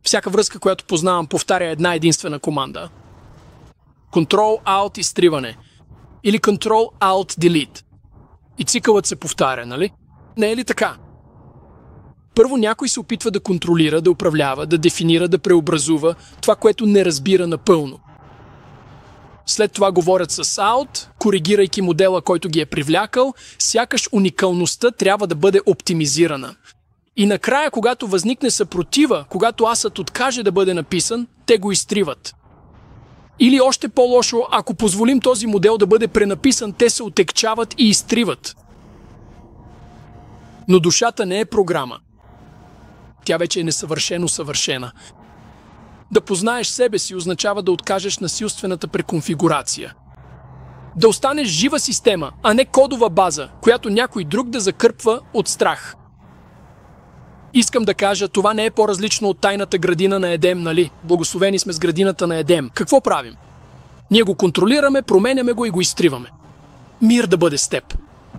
Всяка връзка, която познавам, повтаря една единствена команда. Ctrl-Alt изтриване. Или Ctrl-Alt-Delete. И цикълът се повтаря, нали? Не е ли така? Първо някой се опитва да контролира, да управлява, да дефинира, да преобразува това, което не разбира напълно. След това говорят с Alt, коригирайки модела, който ги е привлякал, сякаш уникалността трябва да бъде оптимизирана. И накрая, когато възникне съпротива, когато асът откаже да бъде написан, те го изтриват. Или още по-лошо, ако позволим този модел да бъде пренаписан, те се отекчават и изтриват. Но душата не е програма. Тя вече е несъвършено съвършена. Да познаеш себе си означава да откажеш насилствената преконфигурация. Да останеш жива система, а не кодова база, която някой друг да закърпва от страх. Искам да кажа, това не е по-различно от тайната градина на Едем, нали? Благословени сме с градината на Едем. Какво правим? Ние го контролираме, променяме го и го изтриваме. Мир да бъде с теб!